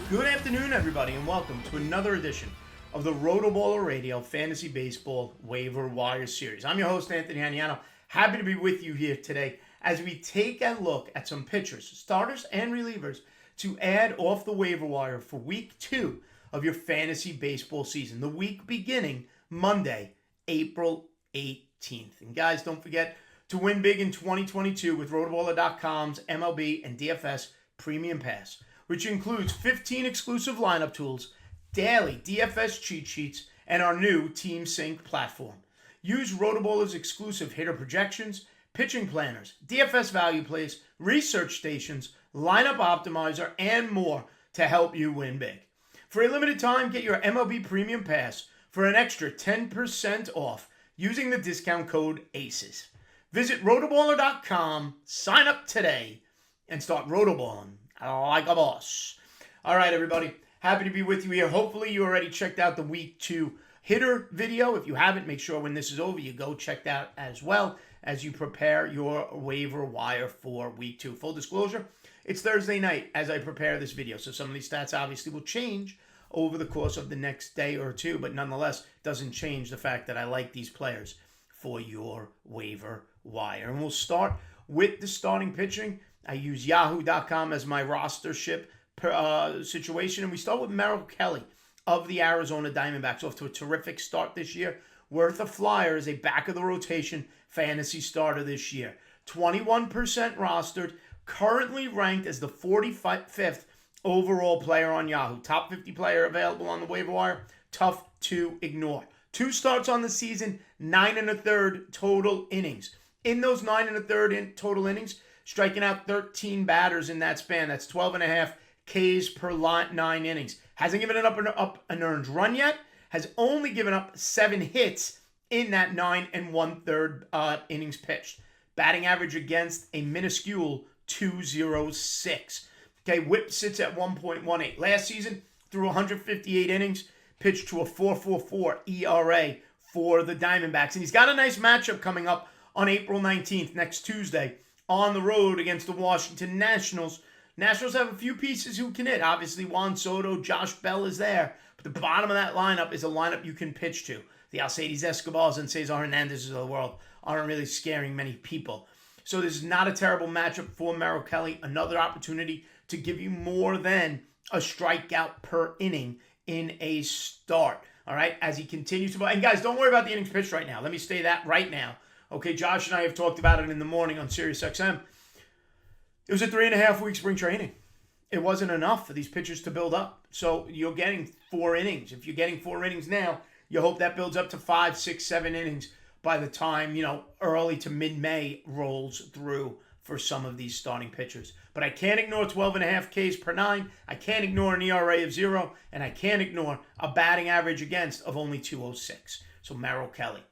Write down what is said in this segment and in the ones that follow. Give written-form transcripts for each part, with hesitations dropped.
Good afternoon, everybody, and welcome to another edition of the RotoBaller Radio Fantasy Baseball Waiver Wire Series. I'm your host, Anthony Aniano. Happy to be with you here today as we take a look at some pitchers, starters, and relievers to add off the waiver wire for Week 2 of your fantasy baseball season. The week beginning Monday, April 18th. And guys, don't forget to win big in 2022 with rotoballer.com's MLB and DFS Premium Pass, which includes 15 exclusive lineup tools, daily DFS cheat sheets, and our new Team Sync platform. Use RotoBaller's exclusive hitter projections, pitching planners, DFS value plays, research stations, lineup optimizer, and more to help you win big. For a limited time, get your MLB Premium Pass for an extra 10% off using the discount code ACES. Visit rotoballer.com, sign up today, and start rotoballing like a boss. All right, everybody. Happy to be with you here. Hopefully, you already checked out the Week 2 hitter video. If you haven't, make sure when this is over, you go check that as well as you prepare your waiver wire for Week 2. Full disclosure, it's Thursday night as I prepare this video, so some of these stats obviously will change over the course of the next day or two, but nonetheless, doesn't change the fact that I like these players for your waiver wire. And we'll start with the starting pitching. I use yahoo.com as my rostership situation, and we start with Merrill Kelly of the Arizona Diamondbacks, off to a terrific start this year. Worth a flyer as a back-of-the-rotation fantasy starter this year. 21% rostered, currently ranked as the 45th overall player on Yahoo. Top 50 player available on the waiver wire. Tough to ignore. 2 starts on the season, 9 1/3 total innings. In those 9 1/3 total innings, striking out 13 batters in that span. That's 12.5 Ks per 9 innings. Hasn't given up an earned run yet. Has only given up 7 hits in that 9 1/3 innings pitched. Batting average against a minuscule 206. Okay, whip sits at 1.18. Last season, through 158 innings, pitched to a 4.44 ERA for the Diamondbacks. And he's got a nice matchup coming up on April 19th, next Tuesday, on the road against the Washington Nationals. Nationals have a few pieces who can hit. Obviously, Juan Soto, Josh Bell is there. But the bottom of that lineup is a lineup you can pitch to. The Alcides Escobars and Cesar Hernandez's of the world aren't really scaring many people. So this is not a terrible matchup for Merrill Kelly. Another opportunity to give you more than a strikeout per inning in a start. All right, as he continues to... And guys, don't worry about the innings pitched right now. Let me say that right now. Okay, Josh and I have talked about it in the morning on SiriusXM. It was a 3.5-week spring training. It wasn't enough for these pitchers to build up. So you're getting 4 innings. If you're getting 4 innings now, you hope that builds up to 5, 6, 7 innings by the time, early to mid-May rolls through for some of these starting pitchers. But I can't ignore 12.5 Ks per 9. I can't ignore an ERA of 0. And I can't ignore a batting average against of only 206. So Merrill Kelly.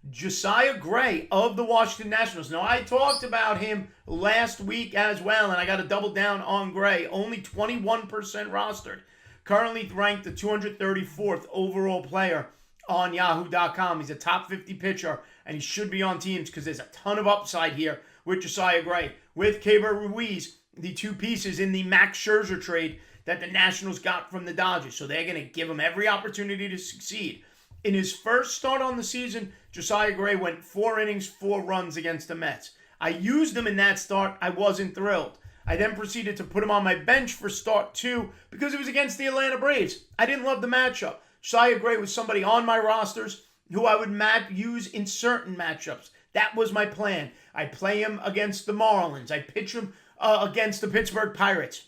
Josiah Gray of the Washington Nationals. Now, I talked about him last week as well, and I got to double down on Gray. Only 21% rostered. Currently ranked the 234th overall player on yahoo.com. He's a top 50 pitcher, and he should be on teams because there's a ton of upside here with Josiah Gray. With Keibert Ruiz, the 2 pieces in the Max Scherzer trade that the Nationals got from the Dodgers. So they're going to give him every opportunity to succeed. In his first start on the season, Josiah Gray went 4 innings, 4 runs against the Mets. I used him in that start. I wasn't thrilled. I then proceeded to put him on my bench for start 2 because it was against the Atlanta Braves. I didn't love the matchup. Josiah Gray was somebody on my rosters who I would use in certain matchups. That was my plan. I play him against the Marlins. I pitch him against the Pittsburgh Pirates.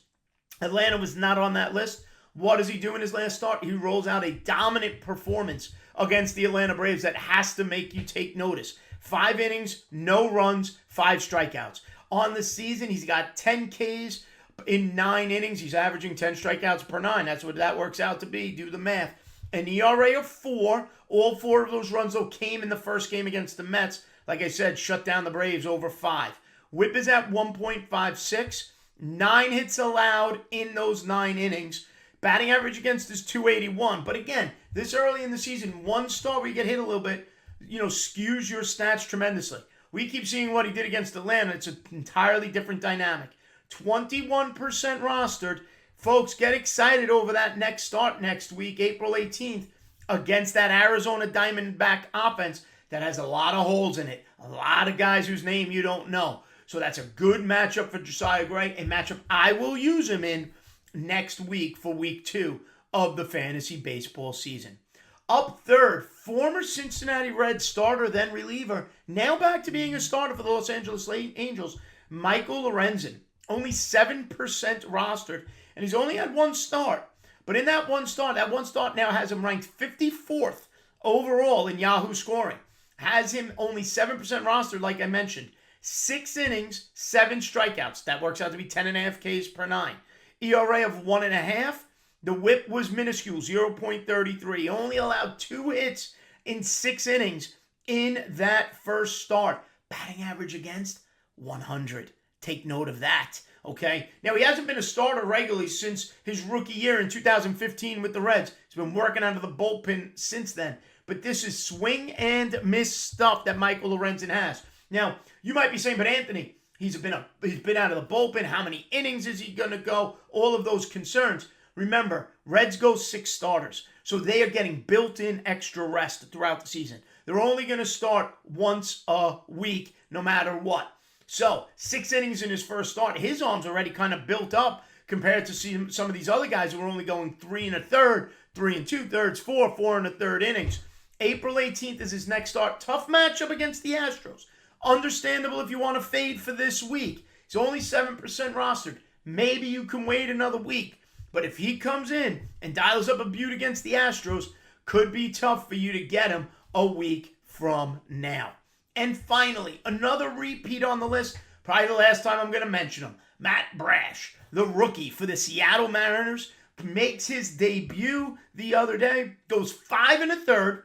Atlanta was not on that list. What does he do in his last start? He rolls out a dominant performance against the Atlanta Braves that has to make you take notice. 5 innings, no runs, 5 strikeouts. On the season, he's got 10 Ks in 9 innings. He's averaging 10 strikeouts per 9. That's what that works out to be. Do the math. An ERA of 4. All 4 of those runs, though, came in the first game against the Mets. Like I said, shut down the Braves over 5. Whip is at 1.56. 9 hits allowed in those 9 innings. Batting average against is 281. But again, this early in the season, 1 start where you get hit a little bit, skews your stats tremendously. We keep seeing what he did against Atlanta. It's an entirely different dynamic. 21% rostered, folks, get excited over that next start next week, April 18th, against that Arizona Diamondback offense that has a lot of holes in it. A lot of guys whose name you don't know. So that's a good matchup for Josiah Gray, a matchup I will use him in next week for week 2 of the fantasy baseball season. Up third, former Cincinnati Reds starter, then reliever, now back to being a starter for the Los Angeles Angels, Michael Lorenzen. Only 7% rostered, and he's only had one start. But in that one start now has him ranked 54th overall in Yahoo scoring. Has him only 7% rostered, like I mentioned. 6 innings, 7 strikeouts. That works out to be 10.5 Ks per 9. ERA of 1.5. The whip was minuscule, 0.33. He only allowed 2 hits in 6 innings in that first start. Batting average against 100. Take note of that, okay? Now, he hasn't been a starter regularly since his rookie year in 2015 with the Reds. He's been working out of the bullpen since then. But this is swing and miss stuff that Michael Lorenzen has. Now, you might be saying, but Anthony, he's been out of the bullpen. How many innings is he going to go? All of those concerns. Remember, Reds go 6 starters, so they are getting built-in extra rest throughout the season. They're only going to start once a week, no matter what. So, 6 innings in his first start. His arm's already kind of built up compared to some of these other guys who are only going 3 1/3, 3 2/3, 4 1/3 innings. April 18th is his next start. Tough matchup against the Astros. Understandable if you want to fade for this week. He's only 7% rostered. Maybe you can wait another week. But if he comes in and dials up a beaut against the Astros, could be tough for you to get him a week from now. And finally, another repeat on the list, probably the last time I'm going to mention him. Matt Brash, the rookie for the Seattle Mariners, makes his debut the other day, goes 5 1/3,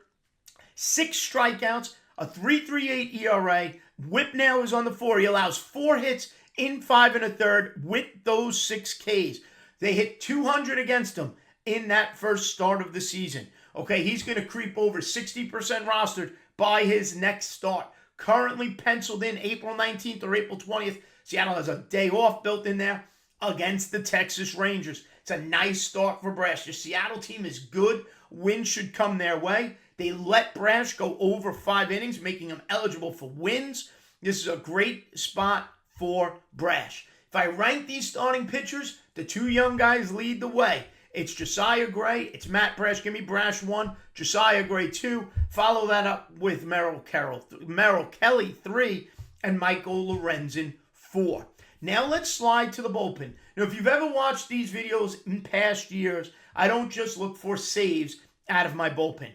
6 strikeouts, a 3.38 ERA. Whip now is on the 4. He allows 4 hits in 5 1/3 with those 6 Ks. They hit 200 against him in that first start of the season. Okay, he's going to creep over 60% rostered by his next start. Currently penciled in April 19th or April 20th. Seattle has a day off built in there against the Texas Rangers. It's a nice start for Brash. The Seattle team is good. Wins should come their way. They let Brash go over 5 innings, making him eligible for wins. This is a great spot for Brash. If I rank these starting pitchers, the 2 young guys lead the way. It's Josiah Gray, it's Matt Brash. Give me Brash 1, Josiah Gray 2. Follow that up with Merrill Kelly 3, and Michael Lorenzen 4. Now let's slide to the bullpen. Now, if you've ever watched these videos in past years, I don't just look for saves out of my bullpen.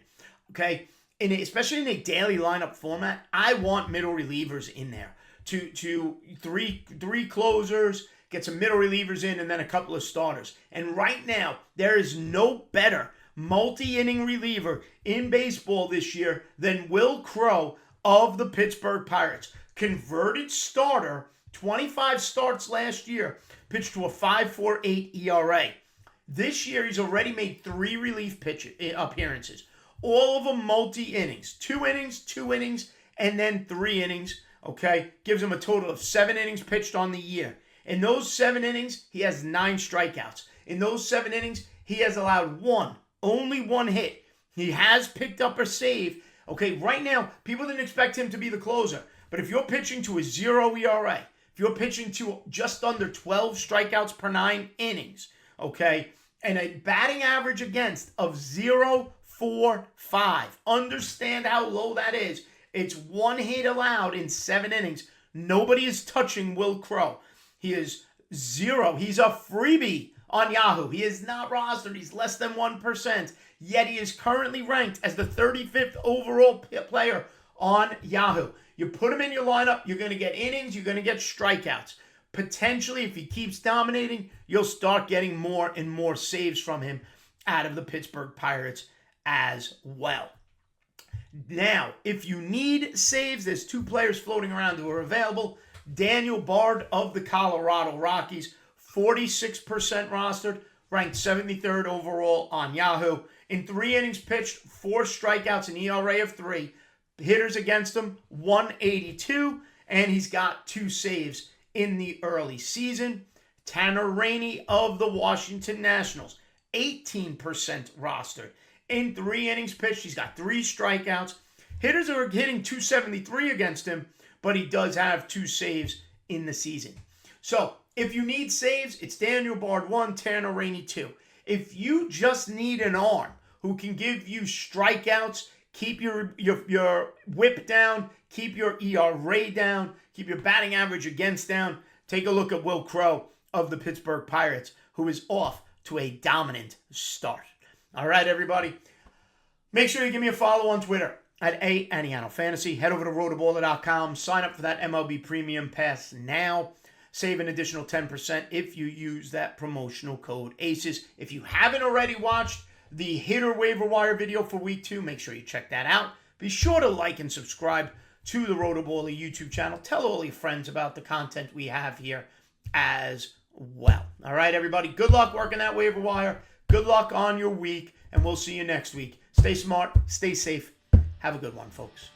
Okay? Especially in a daily lineup format, I want middle relievers in there. To three closers, get some middle relievers in, and then a couple of starters. And right now, there is no better multi-inning reliever in baseball this year than Will Crowe of the Pittsburgh Pirates. Converted starter, 25 starts last year, pitched to a 5.48 ERA. This year, he's already made 3 relief appearances. All of them multi-innings. 2 innings, 2 innings, and then 3 innings. Okay, gives him a total of 7 innings pitched on the year. In those 7 innings, he has 9 strikeouts. In those 7 innings, he has allowed only one hit. He has picked up a save. Okay, right now, people didn't expect him to be the closer. But if you're pitching to a 0 ERA, if you're pitching to just under 12 strikeouts per 9 innings, okay, and a batting average against of 0.45, understand how low that is. It's 1 hit allowed in 7 innings. Nobody is touching Will Crowe. He is 0. He's a freebie on Yahoo. He is not rostered. He's less than 1%. Yet he is currently ranked as the 35th overall player on Yahoo. You put him in your lineup, you're going to get innings, you're going to get strikeouts. Potentially, if he keeps dominating, you'll start getting more and more saves from him out of the Pittsburgh Pirates as well. Now, if you need saves, there's 2 players floating around who are available. Daniel Bard of the Colorado Rockies, 46% rostered, ranked 73rd overall on Yahoo. In 3 innings pitched, 4 strikeouts, an ERA of 3. Hitters against him, 182, and he's got 2 saves in the early season. Tanner Rainey of the Washington Nationals, 18% rostered. In 3 innings pitched, he's got 3 strikeouts. Hitters are hitting .273 against him, but he does have 2 saves in the season. So, if you need saves, it's Daniel Bard 1, Tanner Rainey 2. If you just need an arm who can give you strikeouts, keep your whip down, keep your ERA down, keep your batting average against down, take a look at Will Crow of the Pittsburgh Pirates, who is off to a dominant start. All right, everybody. Make sure you give me a follow on Twitter at Aniano Fantasy. Head over to rotoballer.com. Sign up for that MLB Premium Pass now. Save an additional 10% if you use that promotional code ACES. If you haven't already watched the hitter waiver wire video for week 2, make sure you check that out. Be sure to like and subscribe to the RotoBaller YouTube channel. Tell all your friends about the content we have here as well. All right, everybody. Good luck working that waiver wire. Good luck on your week, and we'll see you next week. Stay smart. Stay safe. Have a good one, folks.